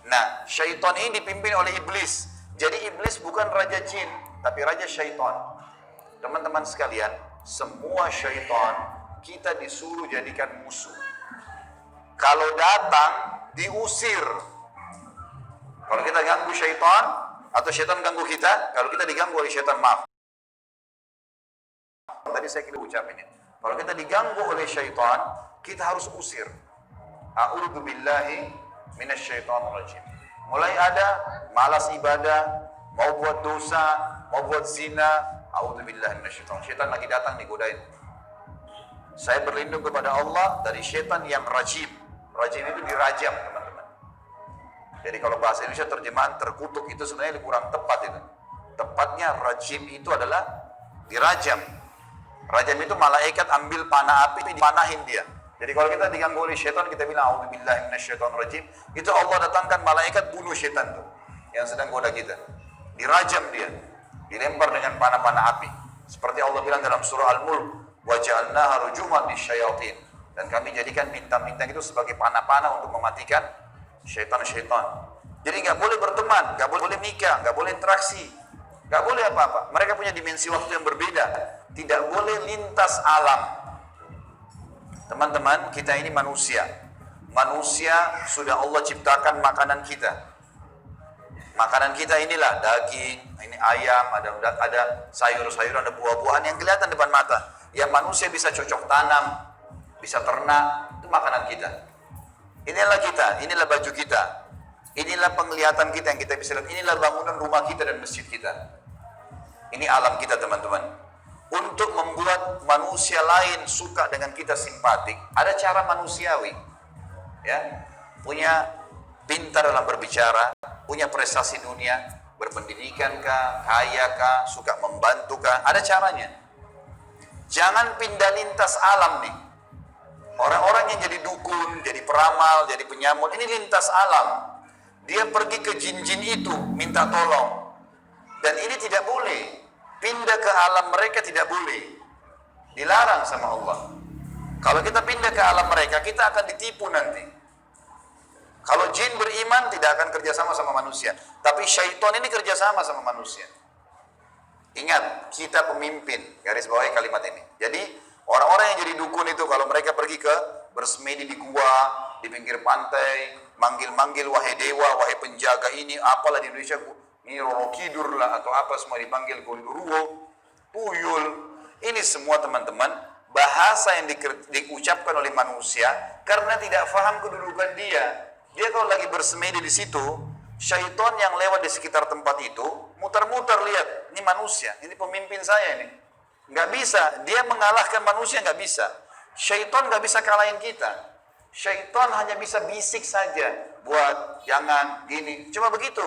Nah, syaitan ini dipimpin oleh iblis. Jadi iblis bukan raja jin, tapi raja syaitan. Teman-teman sekalian, semua syaitan kita disuruh jadikan musuh. Kalau datang, diusir. Kalau kita ganggu syaitan, atau syaitan ganggu kita, kalau kita diganggu oleh syaitan, maaf. Tadi saya kira ucapin ini. Kalau kita diganggu oleh syaitan, kita harus usir. A'udzu billahi minasyaitonir rajim. Mulai ada malas ibadah, mau buat dosa, mau buat zina, a'udzu billahi minasyaitonir. Syaitan lagi datang nih godain. Saya berlindung kepada Allah dari syaitan yang rajim. Rajim itu dirajam, teman-teman. Jadi kalau bahasa Indonesia terjemahan terkutuk itu sebenarnya kurang tepat itu. Tepatnya rajim itu adalah dirajam. Rajam itu malaikat ambil panah api dipanahin dia. Jadi kalau kita diganggu oleh syaitan, kita bilang a'udzubillahi minasyaitonir rajim. Itu Allah datangkan malaikat bunuh syaitan tuh yang sedang goda kita. Dirajam dia, dilempar dengan panah-panah api. Seperti Allah bilang dalam surah Al-Mulk, wa ja'alnaha rujuman lisyayatin. Dan kami jadikan bintang-bintang itu sebagai panah-panah untuk mematikan syaitan-syaitan. Jadi nggak boleh berteman, nggak boleh nikah, nggak boleh interaksi, nggak boleh apa-apa. Mereka punya dimensi waktu yang berbeda. Tidak boleh lintas alam. Teman-teman, kita ini manusia. Manusia sudah Allah ciptakan makanan kita. Makanan kita inilah daging, ini ayam, ada sayur-sayuran, ada buah-buahan yang kelihatan depan mata. Yang manusia bisa cocok tanam, bisa ternak, itu makanan kita. Inilah kita, inilah baju kita. Inilah penglihatan kita yang kita bisa lihat. Inilah bangunan rumah kita dan masjid kita. Ini alam kita, teman-teman. Untuk membuat manusia lain suka dengan kita simpatik, ada cara manusiawi. Ya, punya pintar dalam berbicara, punya prestasi dunia, berpendidikan kah, kaya kah, suka membantu kah, ada caranya. Jangan pindah lintas alam nih. Orang-orang yang jadi dukun, jadi peramal, jadi penyamun, ini lintas alam. Dia pergi ke jin-jin itu, minta tolong. Dan ini tidak boleh. Pindah ke alam mereka tidak boleh. Dilarang sama Allah. Kalau kita pindah ke alam mereka, kita akan ditipu nanti. Kalau jin beriman, tidak akan kerjasama sama manusia. Tapi syaitan ini kerjasama sama manusia. Ingat, kita pemimpin. Garis bawahi kalimat ini. Jadi, orang-orang yang jadi dukun itu, kalau mereka pergi ke bersemedi di gua, di pinggir pantai, manggil-manggil, wahai dewa, wahai penjaga ini, apalah di Indonesia, ini Roro Kidur lah, atau apa semua dipanggil Gondoruo, Tuyul. Ini semua teman-teman, bahasa yang diucapkan oleh manusia, karena tidak faham kedudukan dia. Dia kalau lagi bersemedi di situ, syaitan yang lewat di sekitar tempat itu, muter-muter lihat, ini manusia, ini pemimpin saya ini. Nggak bisa, dia mengalahkan manusia nggak bisa. Syaitan nggak bisa kalahin kita. Syaitan hanya bisa bisik saja, buat, jangan, gini, cuma begitu.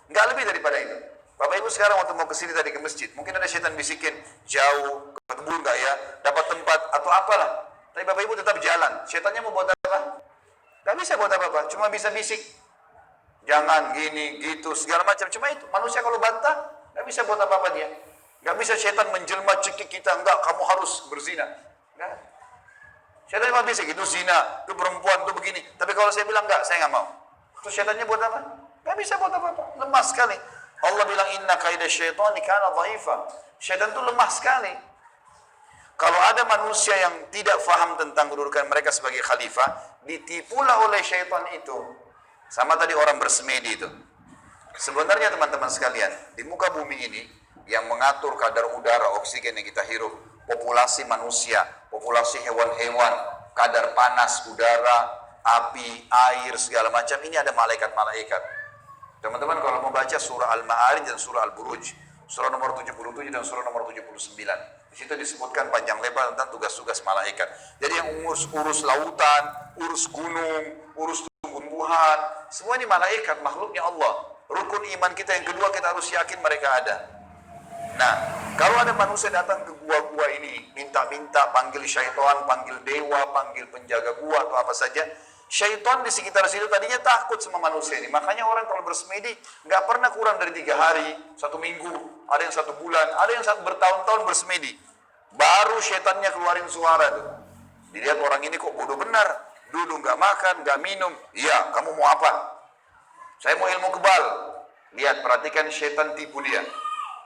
Nggak lebih daripada itu. Bapak Ibu sekarang waktu mau kesini tadi ke masjid, mungkin ada syaitan bisikin, jauh, ketemu nggak ya, dapat tempat, atau apalah. Tapi Bapak Ibu tetap jalan. Syaitannya mau buat apa? Nggak bisa buat apa-apa, cuma bisa bisik. Jangan, gini, gitu, segala macam. Cuma itu, manusia kalau bantah, nggak bisa buat apa-apa dia. Nggak bisa syaitan menjelma cekik kita, enggak, kamu harus berzina. Enggak. Syaitan cuma bisik, itu zina, itu perempuan, itu begini. Tapi kalau saya bilang enggak, saya nggak mau. Terus syaitannya buat apa? Nggak bisa buat apa-apa, lemah sekali. Allah bilang, inna kaida syaitani kana dhaifa. Syaitan itu lemah sekali. Kalau ada manusia yang tidak faham tentang kedudukan mereka sebagai khalifah, ditipulah oleh syaitan itu. Sama tadi orang bersemedi itu. Sebenarnya teman-teman sekalian, di muka bumi ini, yang mengatur kadar udara, oksigen yang kita hirup, populasi manusia, populasi hewan-hewan, kadar panas udara, api, air, segala macam, ini ada malaikat-malaikat. Teman-teman kalau mau baca surah Al-Ma'arij dan surah Al-Buruj, surah nomor 77 dan surah nomor 79. Di situ disebutkan panjang lebar tentang tugas-tugas malaikat. Jadi yang urus lautan, urus gunung, urus tumbuhan, semua ini malaikat, makhluknya Allah. Rukun iman kita yang kedua, kita harus yakin mereka ada. Nah, kalau ada manusia datang ke gua-gua ini, minta-minta, panggil syaitan, panggil dewa, panggil penjaga gua atau apa saja, syaitan di sekitar situ tadinya takut sama manusia ini. Makanya orang kalau bersemedi nggak pernah kurang dari 3 hari, 1 minggu, ada yang 1 bulan, ada yang bertahun-tahun bersemedi. Baru syaitannya keluarin suara tuh. Dilihat orang ini kok bodoh benar, dulu nggak makan, nggak minum. Iya, kamu mau apa? Saya mau ilmu kebal. Lihat, perhatikan syaitan tipu dia.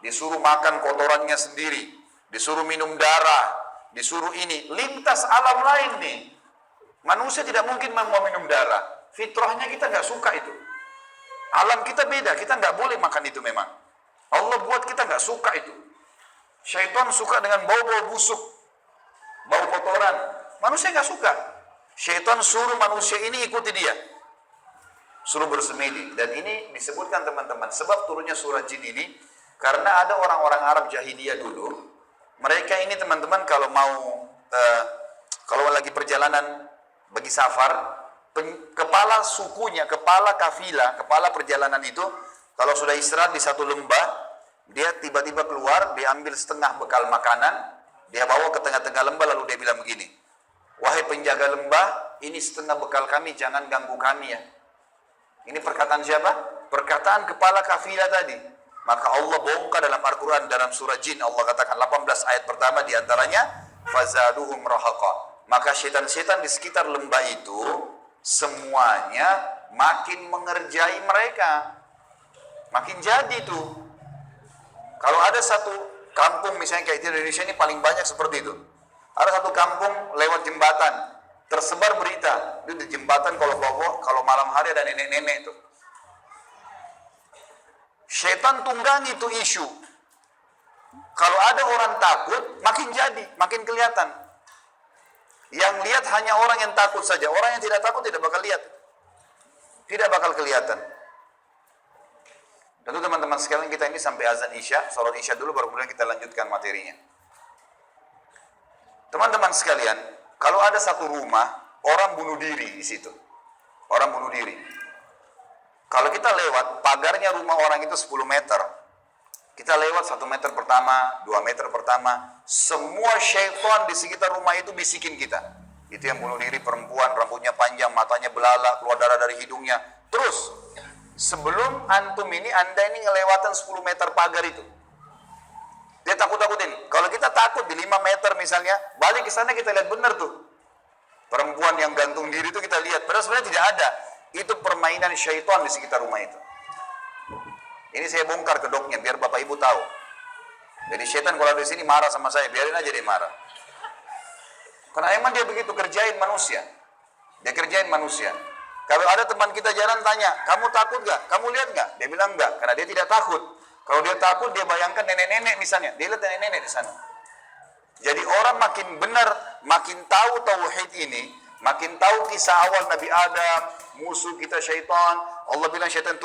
Disuruh makan kotorannya sendiri, disuruh minum darah, disuruh ini. Lintas alam lain nih. Manusia tidak mungkin mau minum darah. Fitrahnya kita nggak suka itu. Alam kita beda, kita nggak boleh makan itu memang. Allah buat kita nggak suka itu. Syaitan suka dengan bau-bau busuk, bau kotoran. Manusia nggak suka. Syaitan suruh manusia ini ikuti dia, suruh bersemedi. Dan ini disebutkan teman-teman, sebab turunnya surah jin ini karena ada orang-orang Arab jahiliyah dulu. Mereka ini teman-teman kalau mau kalau lagi perjalanan bagi safar, kepala sukunya, kepala kafilah, kepala perjalanan itu kalau sudah istirahat di satu lembah, dia tiba-tiba keluar, dia ambil setengah bekal makanan, dia bawa ke tengah-tengah lembah, lalu dia bilang begini, wahai penjaga lembah, ini setengah bekal kami, jangan ganggu kami ya. Ini perkataan siapa? Perkataan kepala kafilah tadi. Maka Allah bongkar dalam Al-Quran, dalam surah Jin, Allah katakan 18 ayat pertama diantaranya, fazaduhum rahaqa. Maka syaitan-syaitan di sekitar lembah itu semuanya makin mengerjai mereka, makin jadi tuh. Kalau ada satu kampung misalnya kayak di Indonesia ini paling banyak seperti itu. Ada satu kampung lewat jembatan, tersebar berita itu di jembatan kalau malam hari ada nenek-nenek tuh. Syaitan tunggangi itu isu. Kalau ada orang takut, makin jadi, makin kelihatan. Yang lihat hanya orang yang takut saja. Orang yang tidak takut tidak bakal lihat. Tidak bakal kelihatan. Tentu teman-teman sekalian, kita ini sampai azan Isya, salat Isya dulu baru kemudian kita lanjutkan materinya. Teman-teman sekalian, kalau ada satu rumah, orang bunuh diri di situ. Orang bunuh diri. Kalau kita lewat, pagarnya rumah orang itu 10 meter. Kita lewat 1 meter pertama, 2 meter pertama, semua syaitan di sekitar rumah itu bisikin kita. Itu yang bunuh diri perempuan, rambutnya panjang, matanya belalak, keluar darah dari hidungnya. Terus, sebelum antum ini, anda ini ngelewatan 10 meter pagar itu. Dia takut-takutin. Kalau kita takut di 5 meter misalnya, balik ke sana kita lihat benar tuh. Perempuan yang gantung diri itu kita lihat. Padahal sebenarnya tidak ada. Itu permainan syaitan di sekitar rumah itu. Ini saya bongkar kedoknya biar Bapak Ibu tahu. Jadi syaitan kalau di sini marah sama saya, biarin aja dia marah. Karena emang dia begitu kerjain manusia. Dia kerjain manusia. Kalau ada teman kita jalan tanya, kamu takut gak? Kamu lihat gak? Dia bilang enggak, karena dia tidak takut. Kalau dia takut, dia bayangkan nenek-nenek misalnya. Dia lihat nenek-nenek di sana. Jadi orang makin benar, makin tahu tauhid ini, makin tahu kisah awal Nabi Adam, musuh kita syaitan. Allah bilang syaitan